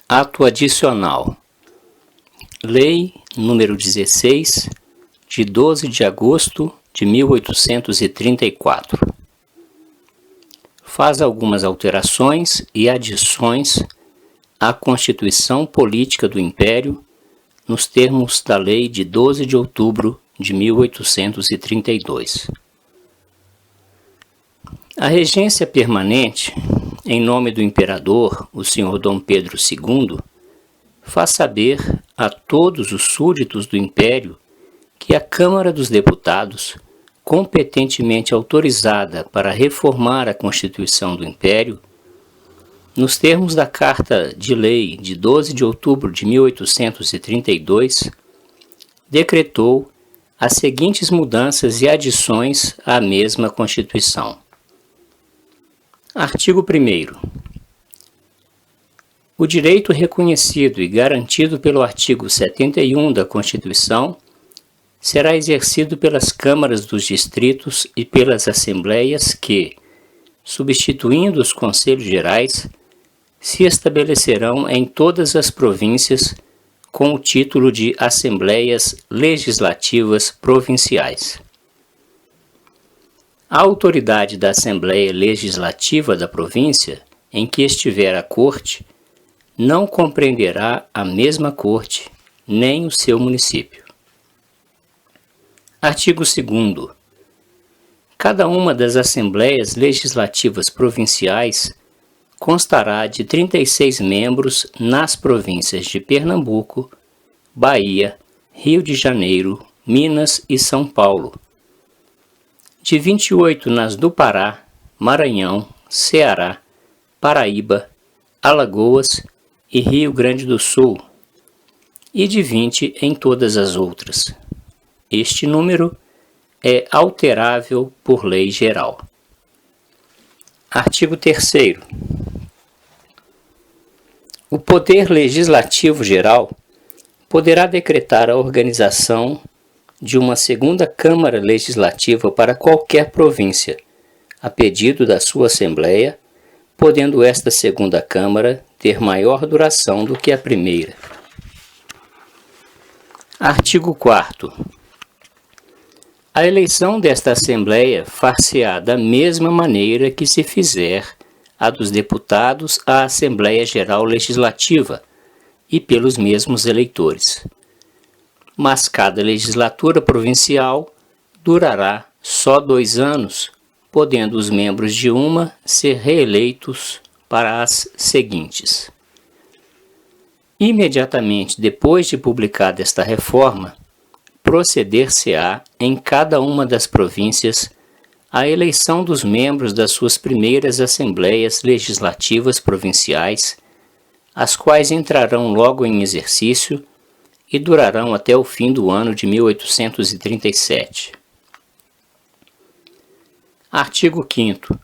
Ato adicional. Lei número 16, de 12 de agosto de 1834. Faz algumas alterações e adições à Constituição Política do Império nos termos da Lei de 12 de outubro de 1832. A regência permanente, em nome do imperador, o Sr. Dom Pedro II, faz saber a todos os súditos do Império que a Câmara dos Deputados, competentemente autorizada para reformar a Constituição do Império, nos termos da Carta de Lei de 12 de outubro de 1832, decretou as seguintes mudanças e adições à mesma Constituição. Artigo 1º. O direito reconhecido e garantido pelo artigo 71 da Constituição será exercido pelas câmaras dos distritos e pelas assembleias que, substituindo os conselhos gerais, se estabelecerão em todas as províncias com o título de Assembleias Legislativas Provinciais. A autoridade da Assembleia Legislativa da província em que estiver a Corte não compreenderá a mesma Corte nem o seu município. Artigo 2º. Cada uma das Assembleias Legislativas Provinciais constará de 36 membros nas províncias de Pernambuco, Bahia, Rio de Janeiro, Minas e São Paulo, de 28 nas do Pará, Maranhão, Ceará, Paraíba, Alagoas e Rio Grande do Sul, e de 20 em todas as outras. Este número é alterável por lei geral. Artigo 3º. O Poder Legislativo Geral poderá decretar a organização de uma segunda Câmara Legislativa para qualquer província, a pedido da sua Assembleia, podendo esta segunda Câmara ter maior duração do que a primeira. Artigo 4º. A eleição desta Assembleia far-se-á da mesma maneira que se fizer a dos deputados à Assembleia Geral Legislativa e pelos mesmos eleitores. Mas cada legislatura provincial durará só 2 anos, podendo os membros de uma ser reeleitos para as seguintes. Imediatamente depois de publicada esta reforma, proceder-se-á em cada uma das províncias a eleição dos membros das suas primeiras Assembleias Legislativas Provinciais, as quais entrarão logo em exercício e durarão até o fim do ano de 1837. Artigo 5º.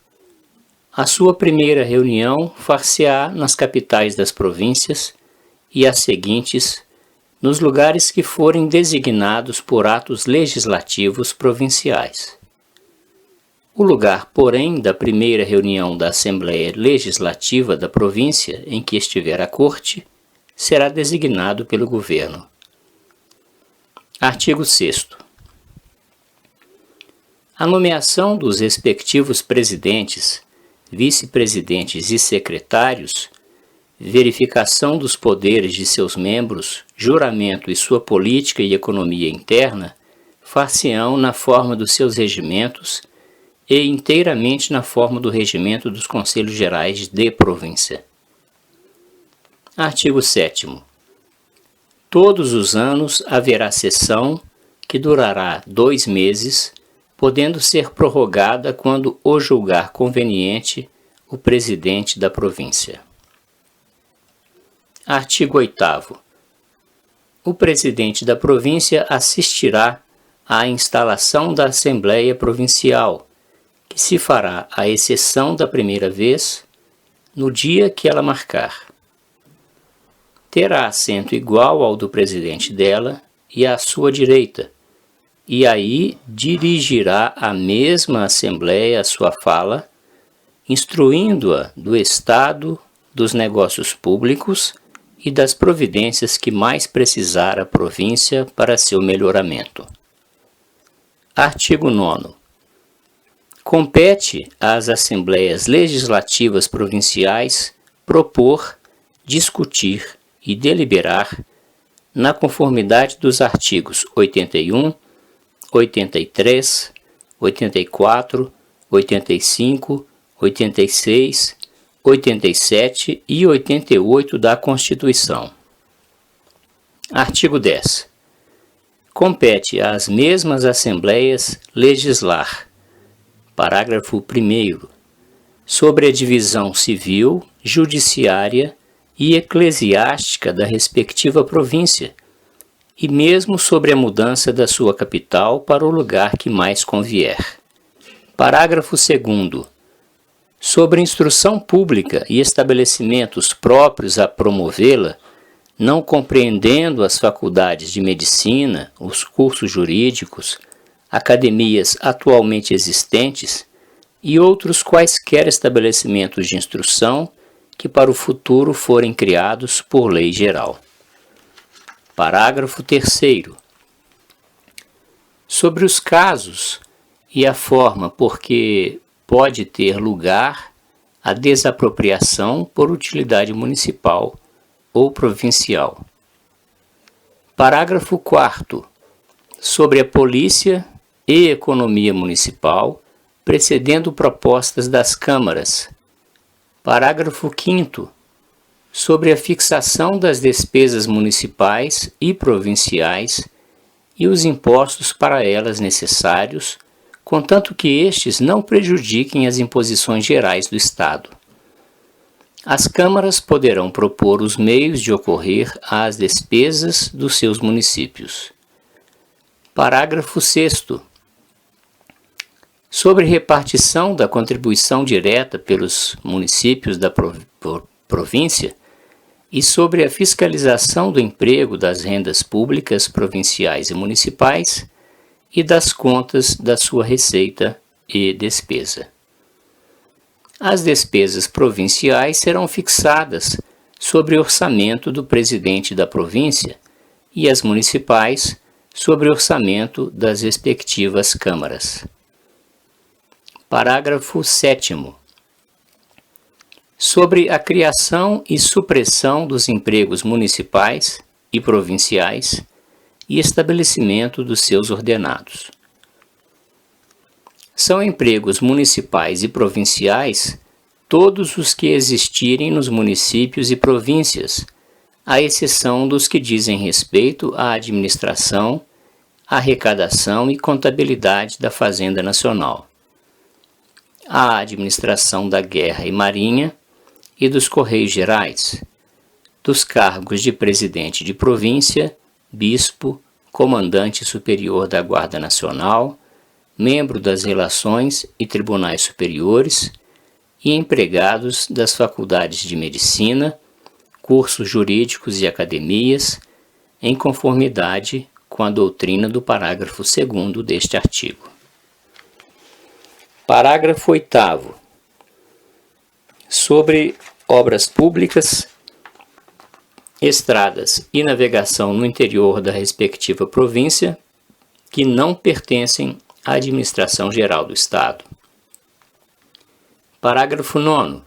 A sua primeira reunião far-se-á nas capitais das províncias e as seguintes nos lugares que forem designados por atos legislativos provinciais. O lugar, porém, da primeira reunião da Assembleia Legislativa da província em que estiver a Corte será designado pelo governo. Artigo 6º. A nomeação dos respectivos presidentes, vice-presidentes e secretários, verificação dos poderes de seus membros, juramento e sua política e economia interna, far-se-ão na forma dos seus regimentos e inteiramente na forma do regimento dos Conselhos Gerais de Província. Artigo 7º. Todos os anos haverá sessão que durará 2 meses, podendo ser prorrogada quando o julgar conveniente o presidente da província. Artigo 8º. O presidente da província assistirá à instalação da Assembleia Provincial, que se fará à exceção da primeira vez, no dia que ela marcar. Terá assento igual ao do presidente dela e à sua direita, e aí dirigirá a mesma Assembleia a sua fala, instruindo-a do Estado, dos negócios públicos e das providências que mais precisar a província para seu melhoramento. Artigo 9º. Compete às Assembleias Legislativas Provinciais propor, discutir e deliberar, na conformidade dos artigos 81, 83, 84, 85, 86, 87 e 88 da Constituição. Artigo 10. Compete às mesmas Assembleias legislar, parágrafo 1º, sobre a divisão civil, judiciária e eclesiástica da respectiva província, e mesmo sobre a mudança da sua capital para o lugar que mais convier. Parágrafo 2º. Sobre instrução pública e estabelecimentos próprios a promovê-la, não compreendendo as faculdades de medicina, os cursos jurídicos, academias atualmente existentes e outros quaisquer estabelecimentos de instrução que para o futuro forem criados por lei geral. Parágrafo 3º. Sobre os casos e a forma por que pode ter lugar a desapropriação por utilidade municipal ou provincial. Parágrafo 4º. Sobre a polícia e economia municipal, precedendo propostas das câmaras. Parágrafo 5º. Sobre a fixação das despesas municipais e provinciais e os impostos para elas necessários, contanto que estes não prejudiquem as imposições gerais do Estado. As câmaras poderão propor os meios de ocorrer às despesas dos seus municípios. Parágrafo 6º. Sobre repartição da contribuição direta pelos municípios da província e sobre a fiscalização do emprego das rendas públicas provinciais e municipais e das contas da sua receita e despesa. As despesas provinciais serão fixadas sobre orçamento do presidente da província e as municipais sobre orçamento das respectivas câmaras. Parágrafo 7º. Sobre a criação e supressão dos empregos municipais e provinciais e estabelecimento dos seus ordenados. São empregos municipais e provinciais todos os que existirem nos municípios e províncias, à exceção dos que dizem respeito à administração, arrecadação e contabilidade da Fazenda Nacional, à administração da Guerra e Marinha e dos Correios Gerais, dos cargos de presidente de província, bispo, comandante superior da Guarda Nacional, membro das Relações e Tribunais Superiores e empregados das faculdades de medicina, cursos jurídicos e academias, em conformidade com a doutrina do parágrafo 2º deste artigo. Parágrafo 8º. Sobre obras públicas, estradas e navegação no interior da respectiva província que não pertencem à administração geral do Estado. Parágrafo 9º.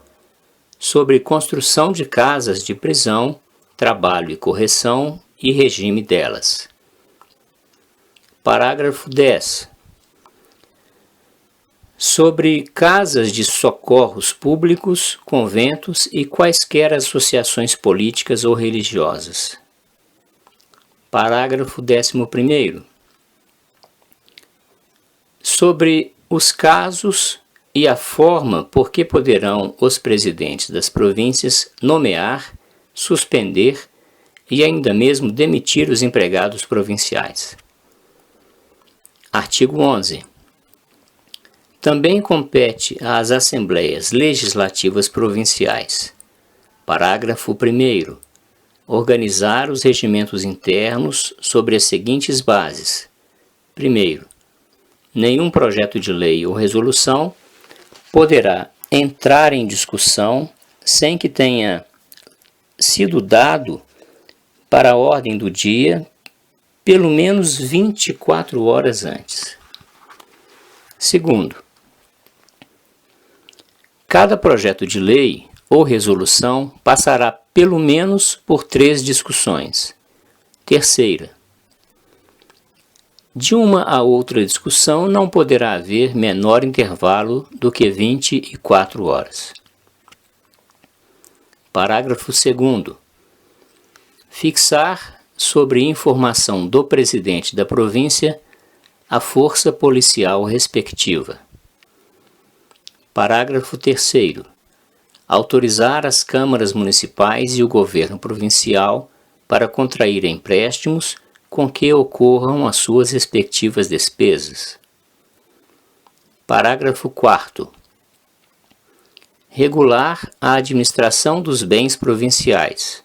Sobre construção de casas de prisão, trabalho e correção e regime delas. Parágrafo 10º. Sobre casas de socorros públicos, conventos e quaisquer associações políticas ou religiosas. Parágrafo 11º. Sobre os casos e a forma por que poderão os presidentes das províncias nomear, suspender e ainda mesmo demitir os empregados provinciais. Artigo 11. Também compete às Assembleias Legislativas Provinciais. Parágrafo 1º. Organizar os regimentos internos sobre as seguintes bases. Primeiro, nenhum projeto de lei ou resolução poderá entrar em discussão sem que tenha sido dado para a ordem do dia pelo menos 24 horas antes. Segundo, cada projeto de lei ou resolução passará pelo menos por 3 discussões. Terceira, de uma a outra discussão não poderá haver menor intervalo do que 24 horas. Parágrafo 2º. Fixar, sobre informação do presidente da província, a força policial respectiva. Parágrafo 3º. Autorizar as câmaras municipais e o governo provincial para contrair empréstimos com que ocorram as suas respectivas despesas. Parágrafo 4º. Regular a administração dos bens provinciais.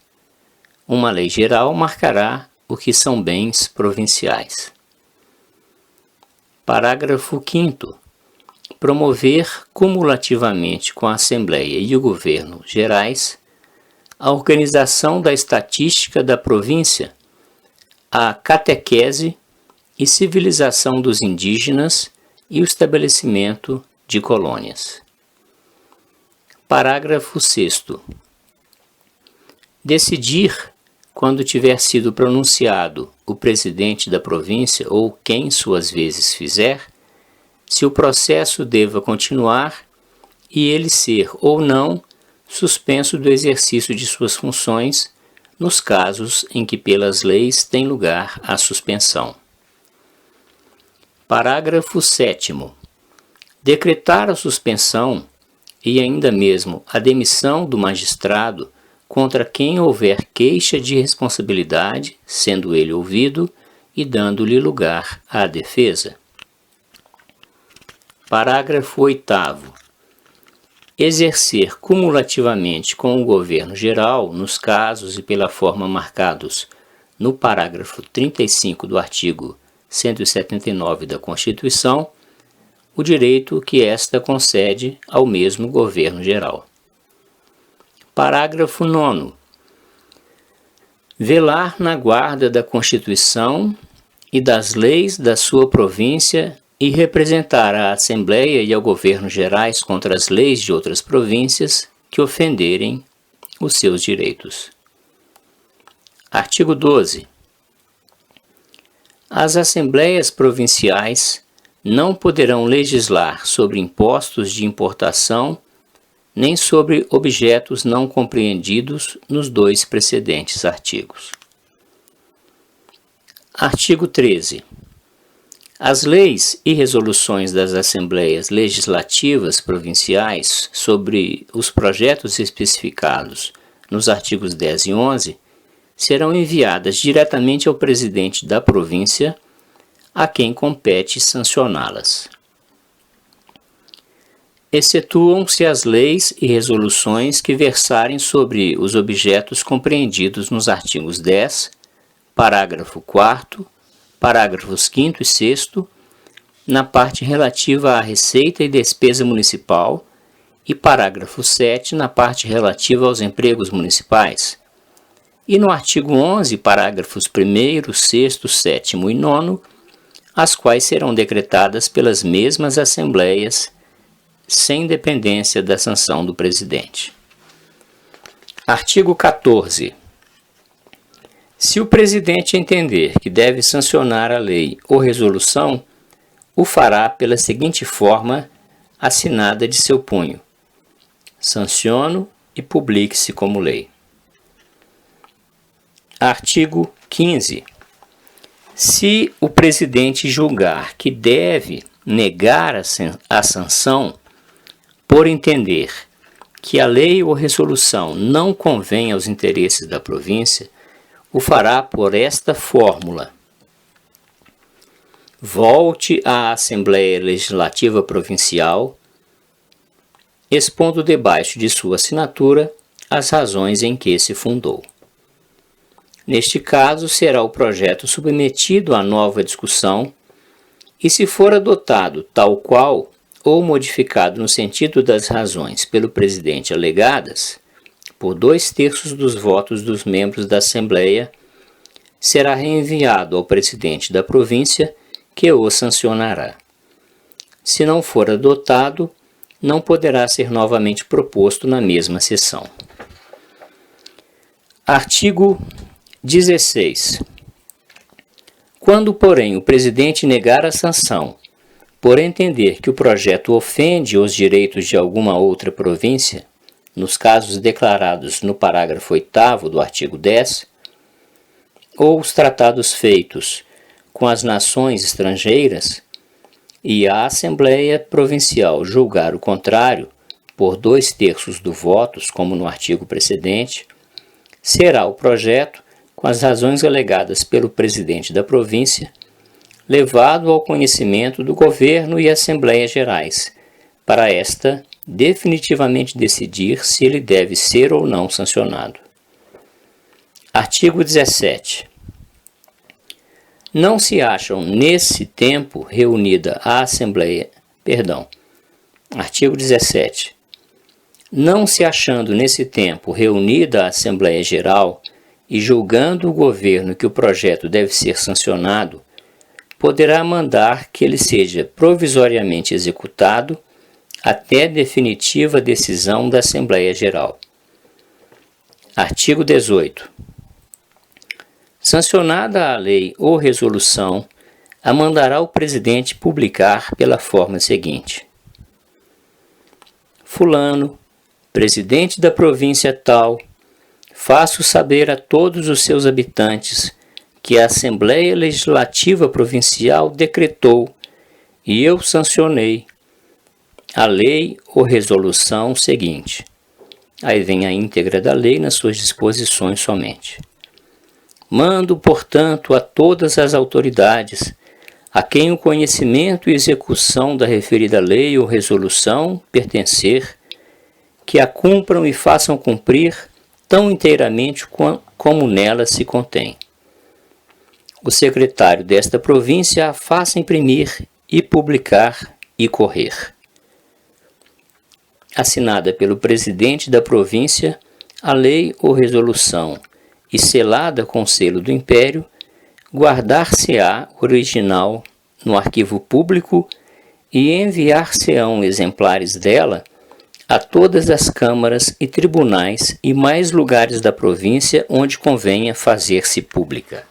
Uma lei geral marcará o que são bens provinciais. Parágrafo 5º. Promover cumulativamente com a Assembleia e o Governo Gerais a organização da estatística da província, a catequese e civilização dos indígenas e o estabelecimento de colônias. Parágrafo 6º. Decidir, quando tiver sido pronunciado o presidente da província ou quem suas vezes fizer, se o processo deva continuar e ele ser ou não suspenso do exercício de suas funções nos casos em que pelas leis tem lugar a suspensão. Parágrafo 7º. Decretar a suspensão e ainda mesmo a demissão do magistrado contra quem houver queixa de responsabilidade, sendo ele ouvido e dando-lhe lugar à defesa. Parágrafo 8º. Exercer cumulativamente com o governo geral, nos casos e pela forma marcados no parágrafo 35 do artigo 179 da Constituição, o direito que esta concede ao mesmo governo geral. Parágrafo 9º. Velar na guarda da Constituição e das leis da sua província e representar à Assembleia e ao Governo Gerais contra as leis de outras províncias que ofenderem os seus direitos. Artigo 12. As Assembleias Provinciais não poderão legislar sobre impostos de importação nem sobre objetos não compreendidos nos 2 precedentes artigos. Artigo 13. As leis e resoluções das Assembleias Legislativas Provinciais sobre os projetos especificados nos artigos 10 e 11 serão enviadas diretamente ao presidente da província, a quem compete sancioná-las. Excetuam-se as leis e resoluções que versarem sobre os objetos compreendidos nos artigos 10, parágrafo 4º, parágrafos 5º e 6º, na parte relativa à receita e despesa municipal, e parágrafo 7, na parte relativa aos empregos municipais. E no artigo 11, parágrafos 1º, 6º, 7º e 9º, as quais serão decretadas pelas mesmas Assembleias, sem dependência da sanção do presidente. Artigo 14. Se o presidente entender que deve sancionar a lei ou resolução, o fará pela seguinte forma, assinada de seu punho: sanciono e publique-se como lei. Artigo 15. Se o presidente julgar que deve negar a sanção, por entender que a lei ou resolução não convém aos interesses da província, o fará por esta fórmula: volte à Assembleia Legislativa Provincial, expondo debaixo de sua assinatura as razões em que se fundou. Neste caso, será o projeto submetido à nova discussão e, se for adotado tal qual ou modificado no sentido das razões pelo presidente alegadas, por 2/3 dos votos dos membros da Assembleia, será reenviado ao presidente da província, que o sancionará. Se não for adotado, não poderá ser novamente proposto na mesma sessão. Artigo 16. Quando, porém, o presidente negar a sanção, por entender que o projeto ofende os direitos de alguma outra província, nos casos declarados no parágrafo 8º do artigo 10, ou os tratados feitos com as nações estrangeiras, e a Assembleia Provincial julgar o contrário, por 2/3 dos votos, como no artigo precedente, será o projeto, com as razões alegadas pelo presidente da província, levado ao conhecimento do Governo e Assembleias Gerais, para esta definitivamente decidir se ele deve ser ou não sancionado. Artigo 17. Não se acham nesse tempo reunida a Assembleia... Artigo 17. Não se achando nesse tempo reunida a Assembleia Geral e julgando o Governo que o projeto deve ser sancionado, poderá mandar que ele seja provisoriamente executado até definitiva decisão da Assembleia Geral. Artigo 18. Sancionada a lei ou resolução, a mandará o presidente publicar pela forma seguinte: Fulano, presidente da província tal, faço saber a todos os seus habitantes que a Assembleia Legislativa Provincial decretou e eu sancionei a lei ou resolução seguinte. Aí vem a íntegra da lei nas suas disposições somente. Mando, portanto, a todas as autoridades, a quem o conhecimento e execução da referida lei ou resolução pertencer, que a cumpram e façam cumprir tão inteiramente como nela se contém. O secretário desta província a faça imprimir e publicar e correr. Assinada pelo presidente da província, a lei ou resolução, e selada com o selo do Império, guardar-se-á original no arquivo público e enviar-se-ão exemplares dela a todas as câmaras e tribunais e mais lugares da província onde convenha fazer-se pública.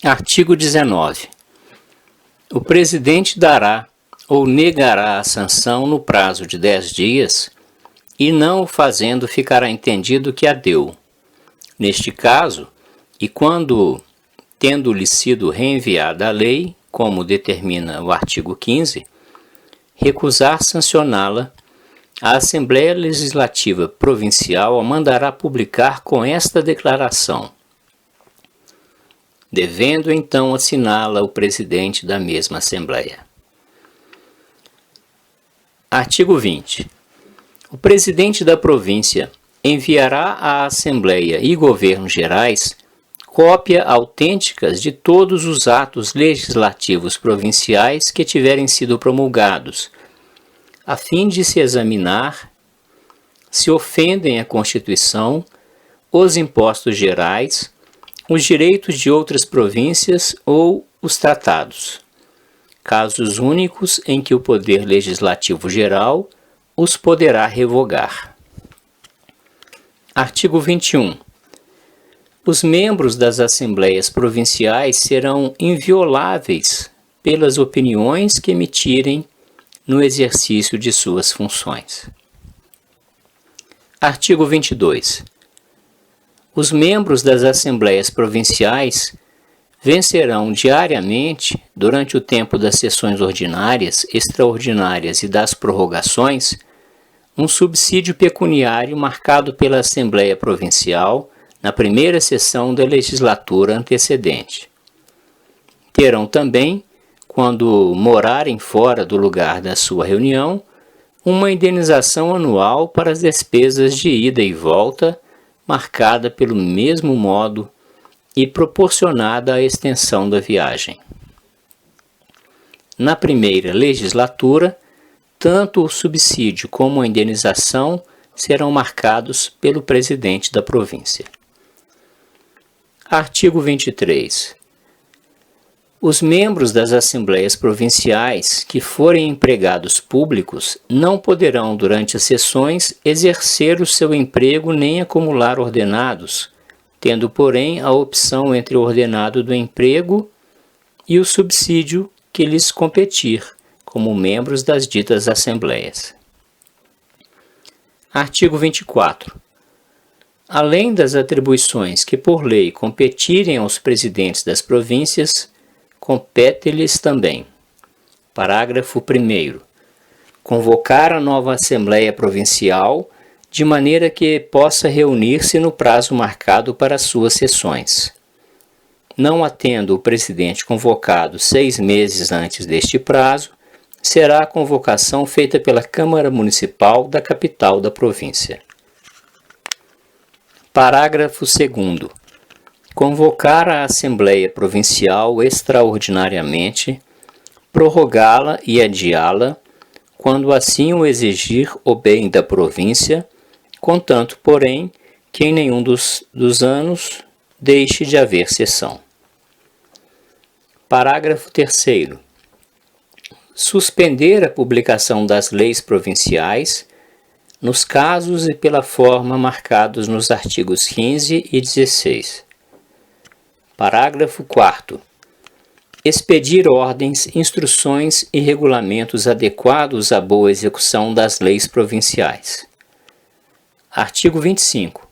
Artigo 19. O presidente dará ou negará a sanção no prazo de 10 dias e não o fazendo ficará entendido que a deu. Neste caso, e quando, tendo-lhe sido reenviada a lei, como determina o artigo 15, recusar sancioná-la, a Assembleia Legislativa Provincial a mandará publicar com esta declaração, devendo então assiná-la o presidente da mesma Assembleia. Artigo 20. O presidente da província enviará à Assembleia e Governos Gerais cópia autênticas de todos os atos legislativos provinciais que tiverem sido promulgados, a fim de se examinar se ofendem a Constituição, os impostos gerais, os direitos de outras províncias ou os tratados, casos únicos em que o Poder Legislativo Geral os poderá revogar. Artigo 21. Os membros das Assembleias Provinciais serão invioláveis pelas opiniões que emitirem no exercício de suas funções. Artigo 22. Os membros das Assembleias Provinciais vencerão diariamente, durante o tempo das sessões ordinárias, extraordinárias e das prorrogações, um subsídio pecuniário marcado pela Assembleia Provincial na primeira sessão da legislatura antecedente. Terão também, quando morarem fora do lugar da sua reunião, uma indenização anual para as despesas de ida e volta, marcada pelo mesmo modo e proporcionada à extensão da viagem. Na primeira legislatura, tanto o subsídio como a indenização serão marcados pelo presidente da província. Artigo 23. Os membros das assembleias provinciais que forem empregados públicos não poderão, durante as sessões, exercer o seu emprego nem acumular ordenados, tendo, porém, a opção entre o ordenado do emprego e o subsídio que lhes competir, como membros das ditas assembleias. Artigo 24. Além das atribuições que por lei competirem aos presidentes das províncias, compete-lhes também. Parágrafo 1º. Convocar a nova Assembleia Provincial de maneira que possa reunir-se no prazo marcado para suas sessões. Não havendo o presidente convocado 6 meses antes deste prazo, será a convocação feita pela Câmara Municipal da capital da província. Parágrafo 2º. Convocar a Assembleia Provincial extraordinariamente, prorrogá-la e adiá-la, quando assim o exigir o bem da província, contanto, porém, que em nenhum dos anos deixe de haver sessão. Parágrafo 3º. Suspender a publicação das leis provinciais, nos casos e pela forma marcados nos artigos 15 e 16. Parágrafo 4º. Expedir ordens, instruções e regulamentos adequados à boa execução das leis provinciais. Artigo 25.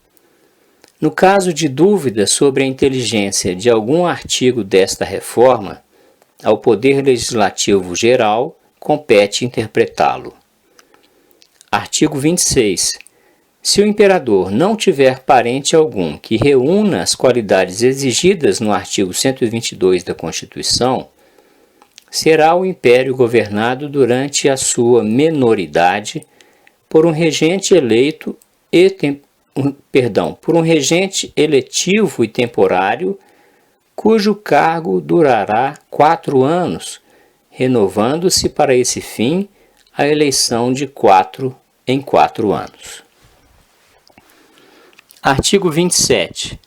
No caso de dúvida sobre a inteligência de algum artigo desta reforma, ao Poder Legislativo Geral compete interpretá-lo. Artigo 26. Se o imperador não tiver parente algum que reúna as qualidades exigidas no artigo 122 da Constituição, será o império governado durante a sua menoridade por um regente eleito por um regente eletivo e temporário, cujo cargo durará 4 anos, renovando-se para esse fim a eleição de 4 em 4 anos. Artigo 27.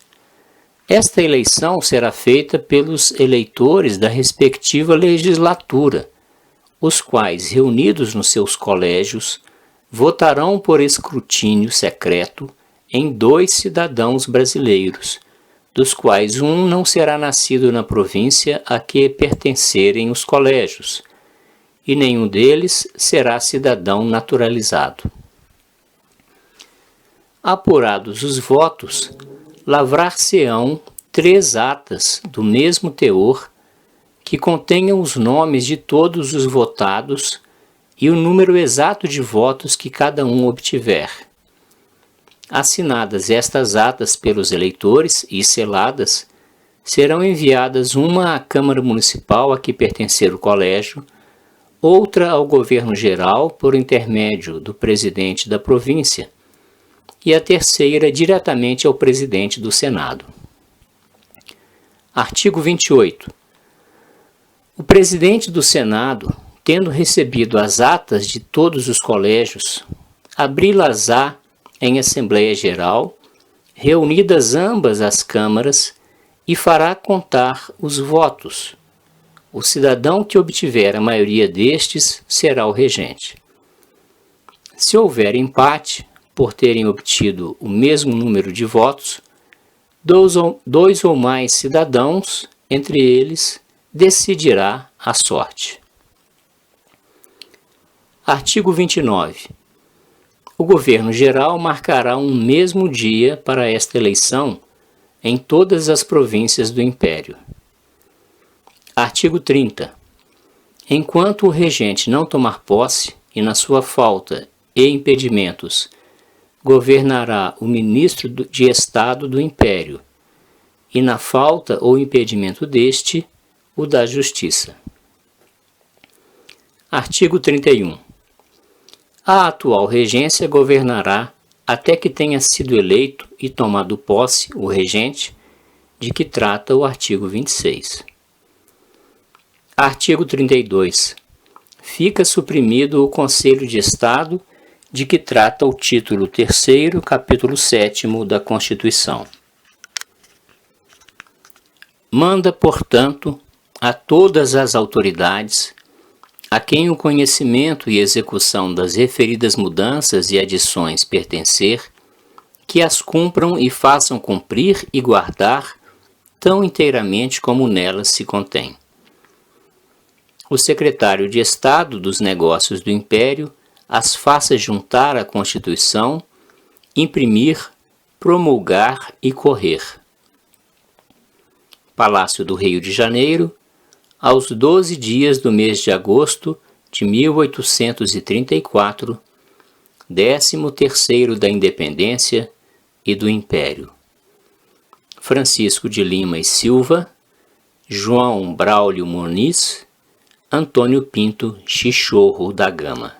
Esta eleição será feita pelos eleitores da respectiva legislatura, os quais, reunidos nos seus colégios, votarão por escrutínio secreto em 2 cidadãos brasileiros, dos quais um não será nascido na província a que pertencerem os colégios, e nenhum deles será cidadão naturalizado. Apurados os votos, lavrar-se-ão 3 atas do mesmo teor que contenham os nomes de todos os votados e o número exato de votos que cada um obtiver. Assinadas estas atas pelos eleitores e seladas, serão enviadas uma à Câmara Municipal a que pertencer o colégio, outra ao Governo Geral por intermédio do presidente da província, e a terceira diretamente ao presidente do Senado. Artigo 28. O presidente do Senado, tendo recebido as atas de todos os colégios, abri-las-á em Assembleia Geral, reunidas ambas as câmaras, e fará contar os votos. O cidadão que obtiver a maioria destes será o regente. Se houver empate, por terem obtido o mesmo número de votos, 2 ou mais cidadãos, entre eles, decidirá a sorte. Artigo 29. O Governo Geral marcará um mesmo dia para esta eleição em todas as províncias do Império. Artigo 30. Enquanto o regente não tomar posse e na sua falta e impedimentos governará o ministro de Estado do Império, e na falta ou impedimento deste, o da Justiça. Artigo 31. A atual regência governará até que tenha sido eleito e tomado posse o regente, de que trata o artigo 26. Artigo 32. fica suprimido o Conselho de Estado, de que trata o título 3º, capítulo 7º da Constituição. Manda, portanto, a todas as autoridades, a quem o conhecimento e execução das referidas mudanças e adições pertencer, que as cumpram e façam cumprir e guardar tão inteiramente como nelas se contém. O secretário de Estado dos Negócios do Império as faça juntar à Constituição, imprimir, promulgar e correr. Palácio do Rio de Janeiro, aos 12 dias do mês de agosto de 1834, 13º da Independência e do Império. Francisco de Lima e Silva, João Braulio Muniz, Antônio Pinto Chichorro da Gama.